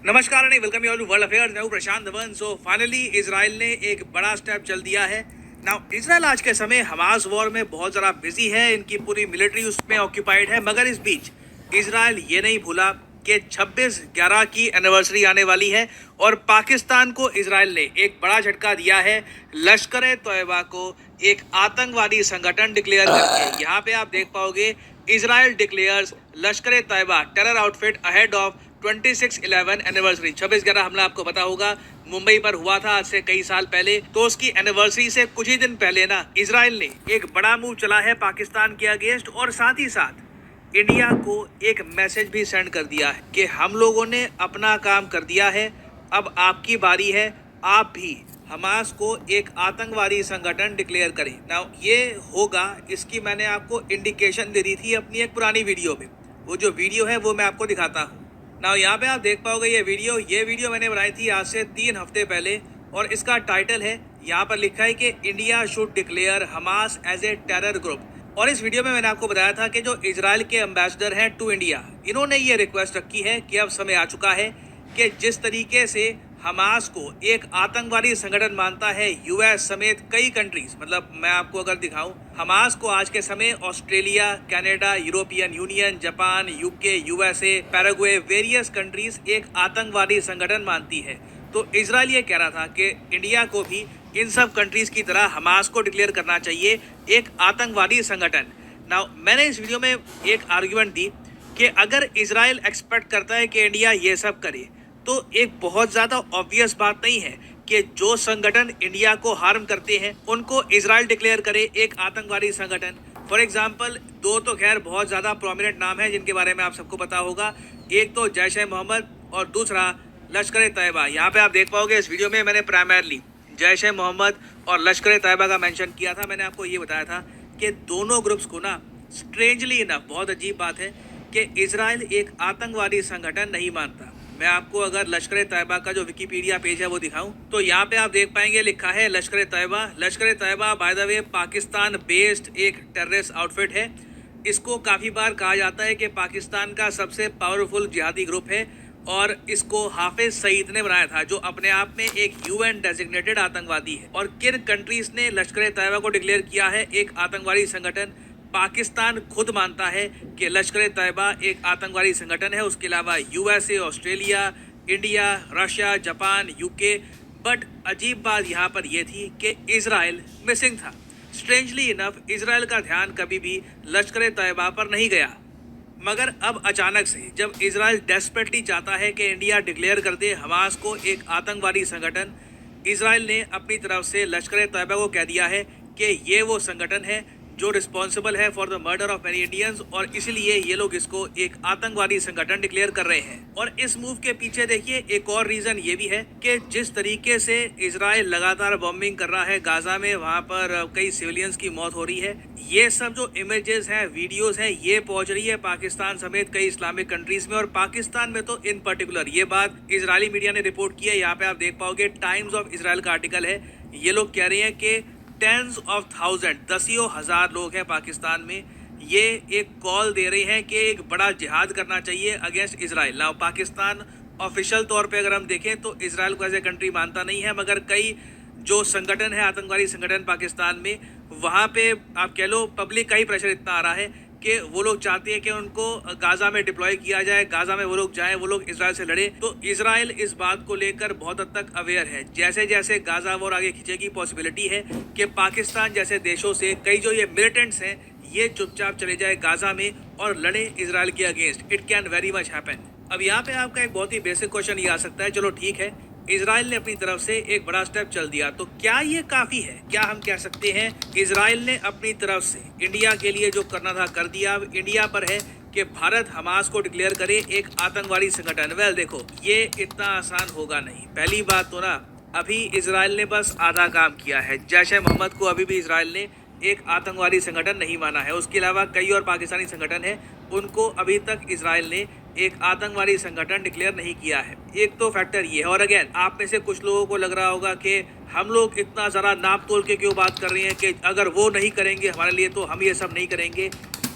नमस्कार and welcome you all to world affairs. मैं हूं Prashant Dhawan. So finally Israel ने एक बड़ा स्टेप चल दिया है। नाउ इजराइल आज के समय हमास वॉर में बहुत ज़्यादा बिजी है, इनकी पूरी मिलिट्री उसमें ऑक्यूपाइड है, मगर इस बीच इजराइल ये नहीं भूला कि 26/11 की एनिवर्सरी आने वाली है और पाकिस्तान को इजराइल ने एक बड़ा झटका दिया है। लश्कर ए तोयबा को एक आतंकवादी संगठन डिक्लेयर करके यहाँ पे आप देख पाओगे Israel declares Lashkar e Taiba terror outfit ahead of 26/11 anniversary. 26/11 हमला आपको पता होगा मुंबई पर हुआ था आज से कई साल पहले। तो उसकी एनिवर्सरी से कुछ ही दिन पहले ना इजराइल ने एक बड़ा मूव चला है पाकिस्तान के अगेंस्ट और साथ ही साथ इंडिया को एक मैसेज भी सेंड कर दिया है कि हम लोगों ने अपना काम कर दिया है, अब आपकी बारी है, आप भी हमास को एक आतंकवादी संगठन डिक्लेयर करें। नाउ ये होगा, इसकी मैंने आपको इंडिकेशन दे दी थी अपनी एक पुरानी वीडियो में। वो जो वीडियो है वो मैं आपको दिखाता हूँ। नाउ यहाँ पे आप देख पाओगे ये वीडियो मैंने बनाई थी आज से 3 हफ्ते पहले और इसका टाइटल है, यहाँ पर लिखा है कि India should declare Hamas as a terror group. और इस वीडियो में मैंने आपको बताया था कि जो इजराइल के एम्बेसडर हैं टू इंडिया, इन्होंने ये रिक्वेस्ट रखी है कि अब समय आ चुका है कि जिस तरीके से हमास को एक आतंकवादी संगठन मानता है यूएस समेत कई कंट्रीज, मतलब मैं आपको अगर दिखाऊं, हमास को आज के समय Australia, Canada, European union, Japan, UK, USA, Paraguay, various countries एक आतंकवादी संगठन मानती है। तो इजराइल ये कह रहा था कि इंडिया को भी इन सब कंट्रीज की तरह हमास को डिक्लेयर करना चाहिए एक आतंकवादी संगठन। नाउ मैंने इस वीडियो में एक आर्ग्यूमेंट दी कि अगर इजराइल एक्सपेक्ट करता है कि इंडिया ये सब करे तो एक बहुत ज़्यादा ऑब्वियस बात नहीं है कि जो संगठन इंडिया को हार्म करते हैं उनको इजराइल डिक्लेयर करे एक आतंकवादी संगठन। फॉर एग्जांपल दो तो खैर बहुत ज़्यादा प्रोमिनेंट नाम है जिनके बारे में आप सबको पता होगा। एक तो जैश ए मोहम्मद और दूसरा लश्कर ए तैयबा। यहाँ पे आप देख पाओगे इस वीडियो में मैंने प्राइमरली जैश ए मोहम्मद और लश्कर ए तैयबा का मेंशन किया था। मैंने आपको ये बताया था कि दोनों ग्रुप्स को ना स्ट्रेंजली इनफ, बहुत अजीब बात है कि इजराइल एक आतंकवादी संगठन नहीं मानता। मैं आपको अगर लश्कर ए तैयबा का जो विकिपीडिया पेज है वो दिखाऊं तो यहाँ पे आप देख पाएंगे लिखा है लश्कर e Taiba. Lashkar e Taiba by the way Pakistan based एक टेररिस्ट आउटफिट है। इसको काफ़ी बार कहा जाता है कि पाकिस्तान का सबसे पावरफुल जिहादी ग्रुप है और इसको हाफिज सईद ने बनाया था जो अपने आप में एक यूएन डेजिग्नेटेड आतंकवादी है। और किन कंट्रीज ने लश्कर ए तैयबा को डिक्लेयर किया है एक आतंकवादी संगठन? पाकिस्तान खुद मानता है कि लश्कर ए तैयबा एक आतंकवादी संगठन है। उसके अलावा USA, Australia, India, Russia, Japan, UK. But अजीब बात यहाँ पर यह थी कि इजराइल मिसिंग था। स्ट्रेंजली इनफ इजराइल का ध्यान कभी भी लश्कर ए तैयबा पर नहीं गया, मगर अब अचानक से जब इजराइल डेस्परेटली चाहता है कि इंडिया डिक्लेयर कर दे हमास को एक आतंकवादी संगठन, इजराइल ने अपनी तरफ से लश्कर ए तैयबा को कह दिया है कि ये वो संगठन है जो रिस्पॉन्सिबल है for the murder of many Indians और इसलिए ये लोग इसको एक आतंकवादी संगठन डिक्लेयर कर रहे हैं। और इस मूव के पीछे देखिए एक और रीजन ये भी है कि जिस तरीके से इजराइल लगातार बॉम्बिंग कर रहा है गाजा में, वहाँ पर कई सिविलियंस की मौत हो रही है। ये सब जो इमेजेस हैं, वीडियोस हैं, ये पहुंच रही है पाकिस्तान समेत कई इस्लामिक कंट्रीज में और पाकिस्तान में तो इन पर्टिकुलर। ये बात इजरायली मीडिया ने रिपोर्ट की है। यहाँ पे आप देख पाओगे टाइम्स ऑफ इजराइल का आर्टिकल है। ये लोग कह रहे हैं कि टेंस ऑफ थाउजेंड, दसियों हजार लोग हैं पाकिस्तान में, ये एक कॉल दे रहे हैं कि एक बड़ा जिहाद करना चाहिए against Israel. Now Pakistan official तौर पे अगर हम देखें तो इजराइल को एज ए कंट्री मानता नहीं है, मगर कई जो संगठन है आतंकवादी संगठन पाकिस्तान में, वहाँ पे आप कह लो पब्लिक का ही प्रेशर इतना आ रहा है कि वो लोग चाहते हैं कि उनको गाजा में डिप्लॉय किया जाए, गाजा में वो लोग जाएं, वो लोग इजराइल से लड़े। तो इजराइल इस बात को लेकर बहुत हद तक अवेयर है। जैसे जैसे गाजा वॉर आगे खींचेगी पॉसिबिलिटी है कि पाकिस्तान जैसे देशों से कई जो ये मिलिटेंट्स हैं ये चुपचाप चले जाए गाजा में और लड़े इजराइल के against. It can very much happen. अब यहाँ पे आपका एक बहुत ही बेसिक क्वेश्चन ये आ सकता है, चलो ठीक है इजराइल ने अपनी तरफ से एक बड़ा स्टेप चल दिया, तो क्या ये काफ़ी है? क्या हम कह सकते हैं इजराइल ने अपनी तरफ से इंडिया के लिए जो करना था कर दिया, अब इंडिया पर है कि भारत हमास को डिक्लेयर करे एक आतंकवादी संगठन? वेल देखो, ये इतना आसान होगा नहीं। पहली बात तो ना अभी इजराइल ने बस आधा काम किया है। जैश ए मोहम्मद को अभी भी इजराइल ने एक आतंकवादी संगठन नहीं माना है। उसके अलावा कई और पाकिस्तानी संगठन हैं, उनको अभी तक इजराइल ने एक आतंकवादी संगठन डिक्लेयर नहीं किया है। एक तो फैक्टर ये है। और अगेन आप में से कुछ लोगों को लग रहा होगा कि हम लोग इतना ज़रा नाप तोल के क्यों बात कर रहे हैं कि अगर वो नहीं करेंगे हमारे लिए तो हम ये सब नहीं करेंगे।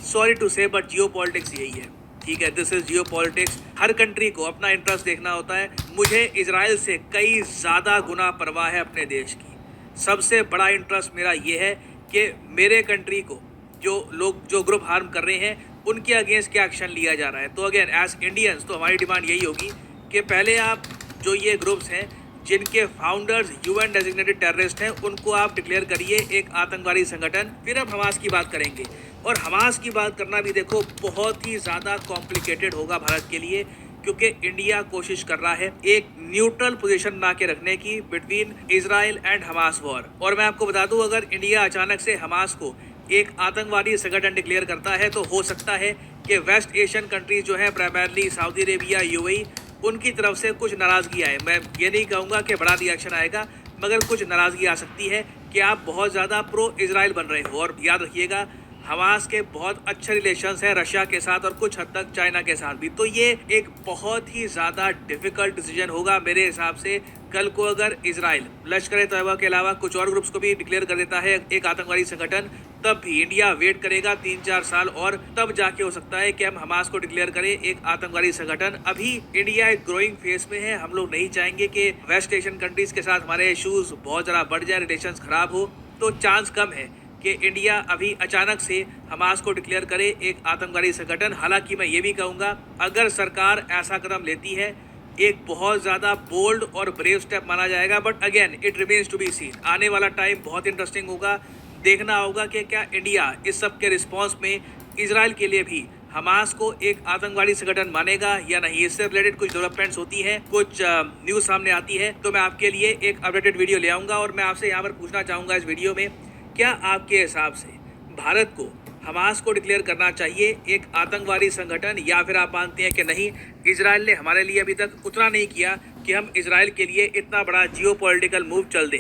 सॉरी टू से बट जियो पॉलिटिक्स यही है, ठीक है, this is Jio politics. Her country को अपना इंटरेस्ट देखना होता है। मुझे इसराइल से कई ज़्यादा गुना परवाह है अपने देश की। सबसे बड़ा इंटरेस्ट मेरा ये है कि मेरे कंट्री को जो ग्रुप हार्म कर रहे हैं उनके अगेंस्ट क्या एक्शन लिया जा रहा है। तो अगेन एज इंडियंस तो हमारी डिमांड यही होगी कि पहले आप जो ये ग्रुप्स हैं जिनके फाउंडर्स यूएन डेजिग्नेटेड टेररिस्ट हैं उनको आप डिक्लेयर करिए एक आतंकवादी संगठन, फिर अब हमास की बात करेंगे। और हमास की बात करना भी देखो बहुत ही ज़्यादा कॉम्प्लिकेटेड होगा भारत के लिए, क्योंकि इंडिया कोशिश कर रहा है एक न्यूट्रल पोजीशन बना के रखने की between Israel and Hamas war. और मैं आपको बता दूं, अगर इंडिया अचानक से हमास को एक आतंकवादी संगठन डिक्लेयर करता है तो हो सकता है कि वेस्ट एशियन कंट्रीज जो है, प्राइमरली सऊदी अरेबिया, यूएई, उनकी तरफ से कुछ नाराज़गी आए। मैं ये नहीं कहूँगा कि बड़ा रिएक्शन आएगा, मगर कुछ नाराज़गी आ सकती है कि आप बहुत ज़्यादा प्रो इजराइल बन रहे हो। और याद रखिएगा, हमास के बहुत अच्छे रिलेशंस हैं रशिया के साथ और कुछ हद तक चाइना के साथ भी। तो ये एक बहुत ही ज़्यादा डिफ़िकल्ट डिसीजन होगा मेरे हिसाब से। कल को अगर इजराइल लश्कर तैयबा के अलावा कुछ और ग्रुप्स को भी डिक्लेयर कर देता है एक आतंकवादी संगठन, तब भी इंडिया वेट करेगा 3-4 साल और तब जाके हो सकता है कि हम हमास को डिक्लेयर करें एक आतंकवादी संगठन। अभी इंडिया एक ग्रोइंग फेज में है। हम लोग नहीं चाहेंगे कि वेस्ट एशियन कंट्रीज के साथ हमारे इशूज़ बहुत ज़्यादा बढ़ जाए, रिलेशंस खराब हो। तो चांस कम है कि इंडिया अभी अचानक से हमास को डिक्लेयर करे एक आतंकवादी संगठन। हालांकि मैं ये भी कहूँगा, अगर सरकार ऐसा कदम लेती है एक बहुत ज़्यादा बोल्ड और ब्रेव स्टेप माना जाएगा। But again it remains to be seen. आने वाला टाइम बहुत इंटरेस्टिंग होगा। देखना होगा कि क्या इंडिया इस सब के रिस्पॉन्स में इजराइल के लिए भी हमास को एक आतंकवादी संगठन मानेगा या नहीं। इससे रिलेटेड कुछ डेवलपमेंट्स होती हैं, कुछ न्यूज़ सामने आती है, तो मैं आपके लिए एक अपडेटेड वीडियो ले आऊँगा। और मैं आपसे यहाँ पर पूछना चाहूँगा इस वीडियो में, क्या आपके हिसाब से भारत को हमास को डिक्लेयर करना चाहिए एक आतंकवादी संगठन, या फिर आप मानते हैं कि नहीं, इजराइल ने हमारे लिए अभी तक उतना नहीं किया कि हम इजराइल के लिए इतना बड़ा जियोपॉलिटिकल मूव चल दें।